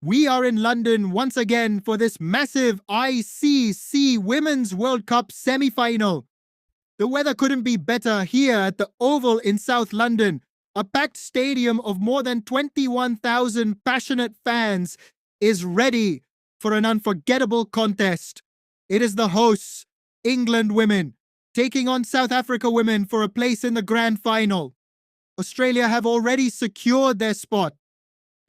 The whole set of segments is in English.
We are in London once again for this massive ICC Women's World Cup semi-final. The weather couldn't be better here at the Oval in South London. A packed stadium of more than 21,000 passionate fans is ready for an unforgettable contest. It is the hosts, England women, taking on South Africa women for a place in the grand final. Australia have already secured their spot.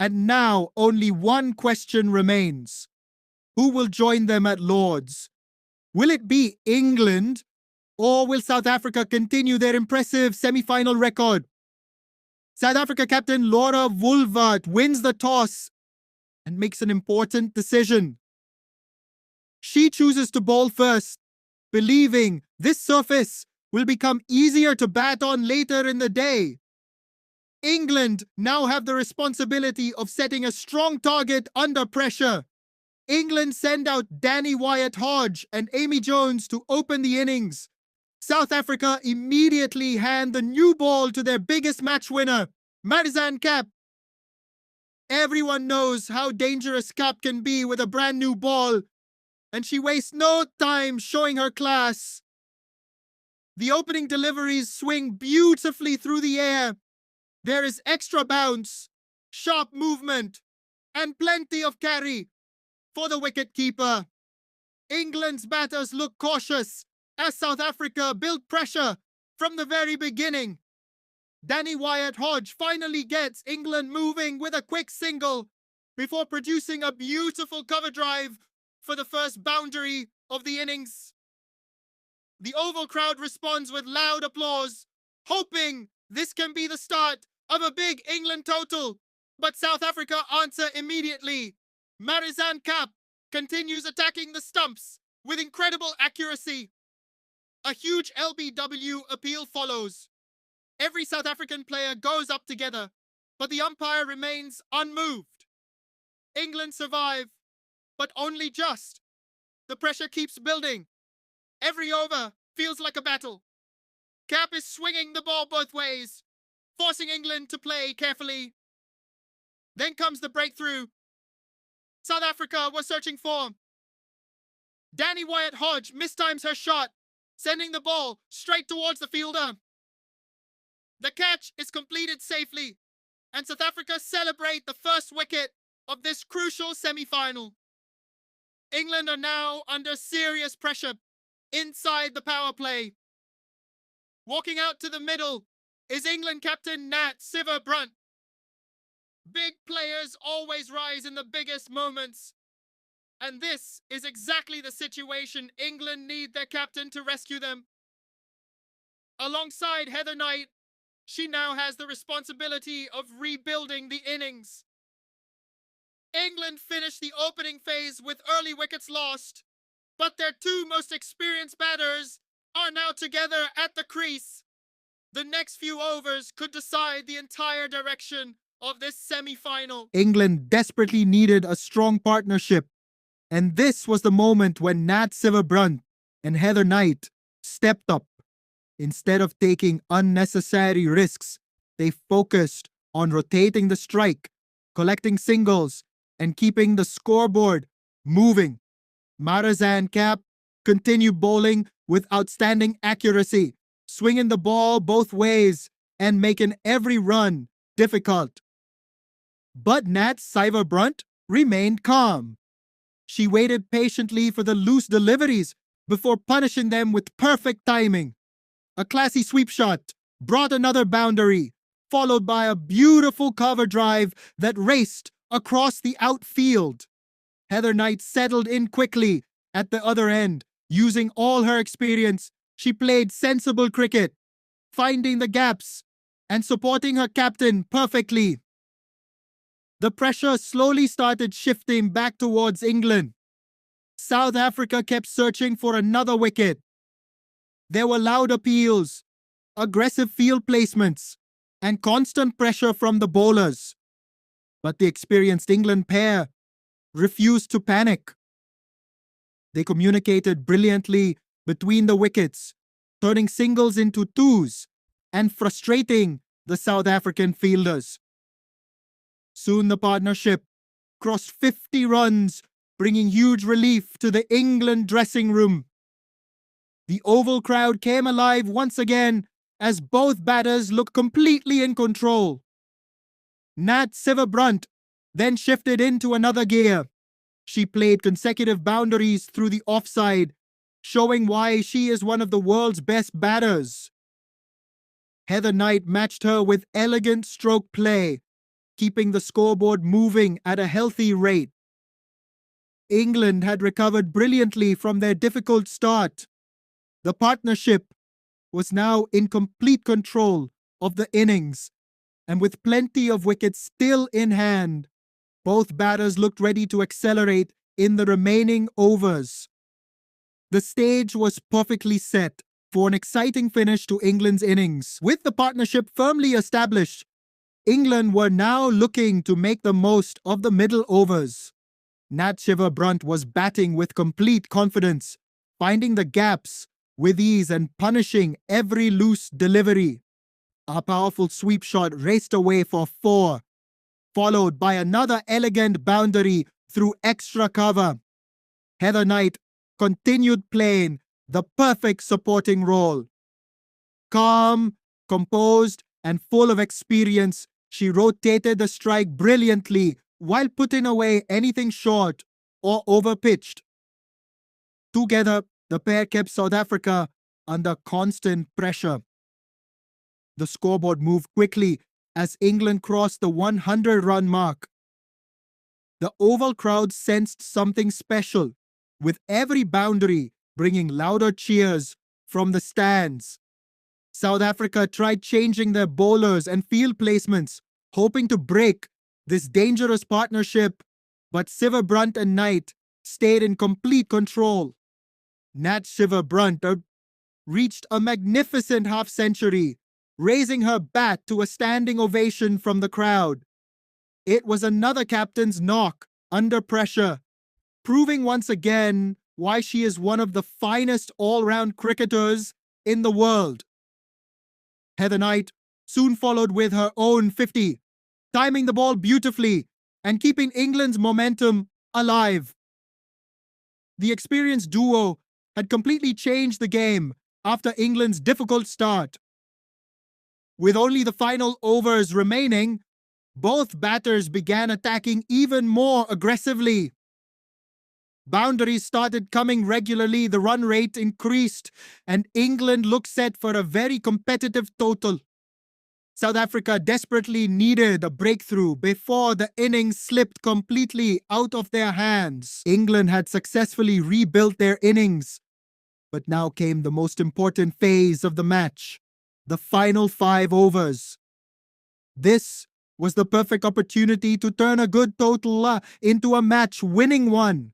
And now only one question remains. Who will join them at Lord's? Will it be England, or will South Africa continue their impressive semi-final record? South Africa captain Laura Wolvaardt wins the toss and makes an important decision. She chooses to bowl first, believing this surface will become easier to bat on later in the day. England now have the responsibility of setting a strong target under pressure. England send out Danny Wyatt-Hodge and Amy Jones to open the innings. South Africa immediately hand the new ball to their biggest match winner, Marizanne Kapp. Everyone knows how dangerous Kapp can be with a brand new ball, and she wastes no time showing her class. The opening deliveries swing beautifully through the air. There is extra bounce, sharp movement, and plenty of carry for the wicket-keeper. England's batters look cautious as South Africa build pressure from the very beginning. Danny Wyatt-Hodge finally gets England moving with a quick single before producing a beautiful cover drive for the first boundary of the innings. The Oval crowd responds with loud applause, hoping this can be the start of a big England total. But South Africa answer immediately. Marizanne Kapp continues attacking the stumps with incredible accuracy. A huge LBW appeal follows. Every South African player goes up together, but the umpire remains unmoved. England survive, but only just. The pressure keeps building. Every over feels like a battle. Kapp is swinging the ball both ways, forcing England to play carefully. Then comes the breakthrough. South Africa was searching for. Danny Wyatt-Hodge mistimes her shot, sending the ball straight towards the fielder. The catch is completed safely, and South Africa celebrate the first wicket of this crucial semi-final. England are now under serious pressure inside the power play. Walking out to the middle is England captain Nat Sciver-Brunt. Big players always rise in the biggest moments, and this is exactly the situation England need their captain to rescue them. Alongside Heather Knight, she now has the responsibility of rebuilding the innings. England finished the opening phase with early wickets lost, but their two most experienced batters are now together at the crease. The next few overs could decide the entire direction of this semi-final. England desperately needed a strong partnership, and this was the moment when Nat Sciver-Brunt and Heather Knight stepped up. Instead of taking unnecessary risks, they focused on rotating the strike, collecting singles, and keeping the scoreboard moving. Marizanne Kapp continued bowling with outstanding accuracy, swinging the ball both ways and making every run difficult. But Nat Sciver-Brunt remained calm. She waited patiently for the loose deliveries before punishing them with perfect timing. A classy sweep shot brought another boundary, followed by a beautiful cover drive that raced across the outfield. Heather Knight settled in quickly at the other end. Using all her experience, she played sensible cricket, finding the gaps and supporting her captain perfectly. The pressure slowly started shifting back towards England. South Africa kept searching for another wicket. There were loud appeals, aggressive field placements, and constant pressure from the bowlers. But the experienced England pair refused to panic. They communicated brilliantly between the wickets, turning singles into twos and frustrating the South African fielders. Soon the partnership crossed 50 runs, bringing huge relief to the England dressing room. The Oval crowd came alive once again as both batters looked completely in control. Nat Sciver-Brunt then shifted into another gear. She played consecutive boundaries through the offside, showing why she is one of the world's best batters. Heather Knight matched her with elegant stroke play, keeping the scoreboard moving at a healthy rate. England had recovered brilliantly from their difficult start. The partnership was now in complete control of the innings, and with plenty of wickets still in hand, both batters looked ready to accelerate in the remaining overs. The stage was perfectly set for an exciting finish to England's innings. With the partnership firmly established, England were now looking to make the most of the middle overs. Nat Sciver-Brunt was batting with complete confidence, finding the gaps with ease and punishing every loose delivery. A powerful sweep shot raced away for 4, followed by another elegant boundary through extra cover. Heather Knight continued playing the perfect supporting role. Calm, composed, and full of experience, she rotated the strike brilliantly while putting away anything short or over-pitched. Together, the pair kept South Africa under constant pressure. The scoreboard moved quickly as England crossed the 100-run mark. The Oval crowd sensed something special, with every boundary bringing louder cheers from the stands. South Africa tried changing their bowlers and field placements, hoping to break this dangerous partnership, but Sciver-Brunt and Knight stayed in complete control. Nat Sciver-Brunt reached a magnificent half-century, raising her bat to a standing ovation from the crowd. It was another captain's knock under pressure, proving once again why she is one of the finest all-round cricketers in the world. Heather Knight soon followed with her own 50, timing the ball beautifully and keeping England's momentum alive. The experienced duo had completely changed the game after England's difficult start. With only the final overs remaining, both batters began attacking even more aggressively. Boundaries started coming regularly, the run rate increased, and England looked set for a very competitive total. South Africa desperately needed a breakthrough before the innings slipped completely out of their hands. England had successfully rebuilt their innings, but now came the most important phase of the match, the final 5 overs. This was the perfect opportunity to turn a good total into a match-winning one.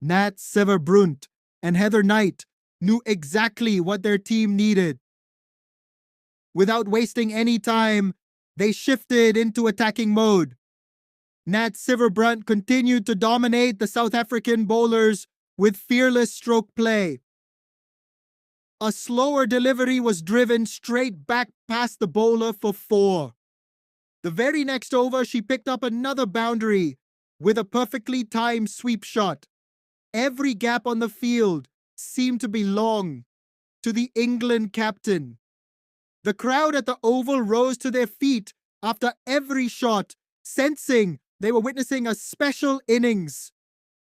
Nat Sciver-Brunt and Heather Knight knew exactly what their team needed. Without wasting any time, they shifted into attacking mode. Nat Sciver-Brunt continued to dominate the South African bowlers with fearless stroke play. A slower delivery was driven straight back past the bowler for 4. The very next over, she picked up another boundary with a perfectly timed sweep shot. Every gap on the field seemed to belong to the England captain. The crowd at the Oval rose to their feet after every shot, sensing they were witnessing a special innings.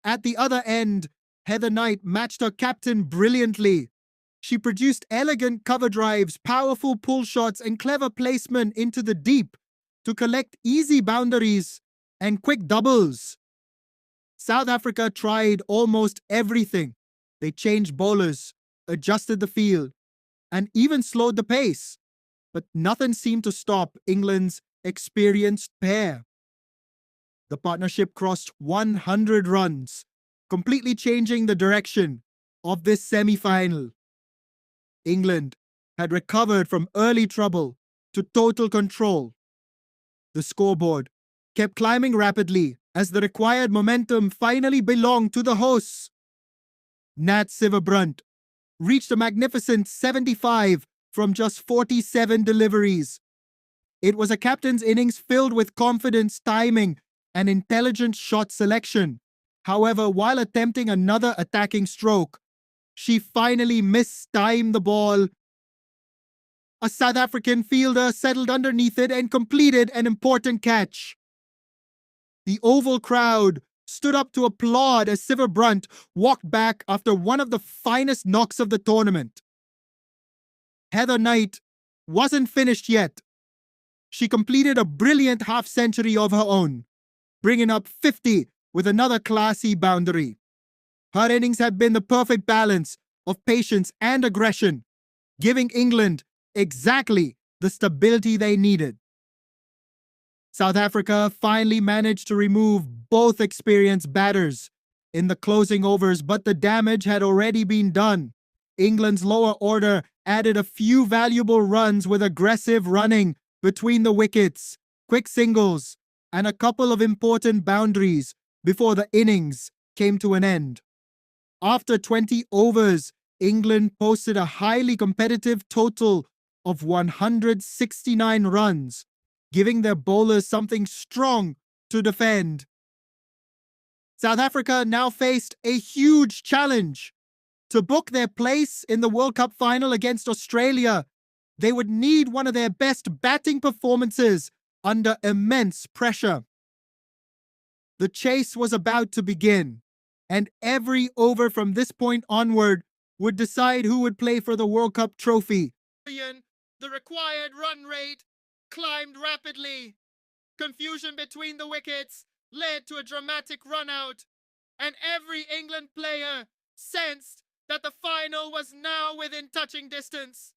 At the other end, Heather Knight matched her captain brilliantly. She produced elegant cover drives, powerful pull shots, and clever placement into the deep to collect easy boundaries and quick doubles. South Africa tried almost everything. They changed bowlers, adjusted the field, and even slowed the pace. But nothing seemed to stop England's experienced pair. The partnership crossed 100 runs, completely changing the direction of this semi-final. England had recovered from early trouble to total control. The scoreboard kept climbing rapidly as the required momentum finally belonged to the hosts. Nat Sciver-Brunt reached a magnificent 75 from just 47 deliveries. It was a captain's innings filled with confidence, timing, and intelligent shot selection. However, while attempting another attacking stroke, she finally mistimed the ball. A South African fielder settled underneath it and completed an important catch. The Oval crowd stood up to applaud as Sciver-Brunt walked back after one of the finest knocks of the tournament. Heather Knight wasn't finished yet. She completed a brilliant half-century of her own, bringing up 50 with another classy boundary. Her innings had been the perfect balance of patience and aggression, giving England exactly the stability they needed. South Africa finally managed to remove both experienced batters in the closing overs, but the damage had already been done. England's lower order added a few valuable runs with aggressive running between the wickets, quick singles, and a couple of important boundaries before the innings came to an end. After 20 overs, England posted a highly competitive total of 169 runs, giving their bowlers something strong to defend. South Africa now faced a huge challenge. To book their place in the World Cup final against Australia, they would need one of their best batting performances under immense pressure. The chase was about to begin, and every over from this point onward would decide who would play for the World Cup trophy. The required run rate climbed rapidly. Confusion between the wickets led to a dramatic run-out, and every England player sensed that the final was now within touching distance.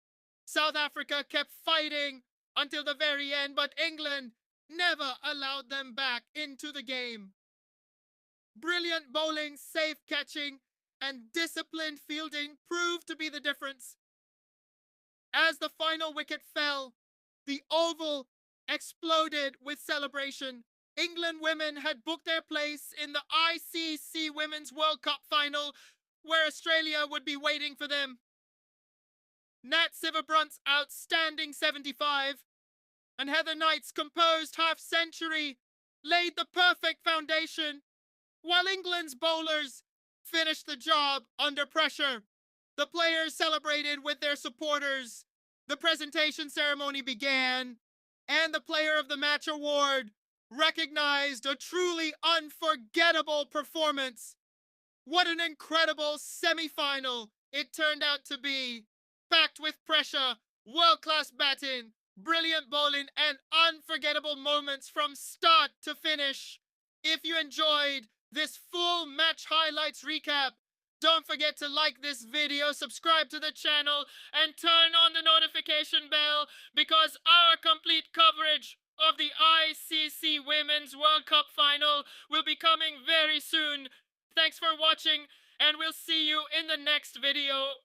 South Africa kept fighting until the very end, but England never allowed them back into the game. Brilliant bowling, safe catching, and disciplined fielding proved to be the difference. As the final wicket fell, the Oval exploded with celebration. England women had booked their place in the ICC Women's World Cup final, where Australia would be waiting for them. Nat Sciver-Brunt's outstanding 75 and Heather Knight's composed half-century laid the perfect foundation, while England's bowlers finished the job under pressure. The players celebrated with their supporters. The presentation ceremony began, and the Player of the Match award recognized a truly unforgettable performance. What an incredible semi-final it turned out to be, packed with pressure, world-class batting, brilliant bowling, and unforgettable moments from start to finish. If you enjoyed this full match highlights recap, don't forget to like this video, subscribe to the channel, and turn on the notification bell, because our complete coverage of the ICC Women's World Cup Final will be coming very soon. Thanks for watching, and we'll see you in the next video.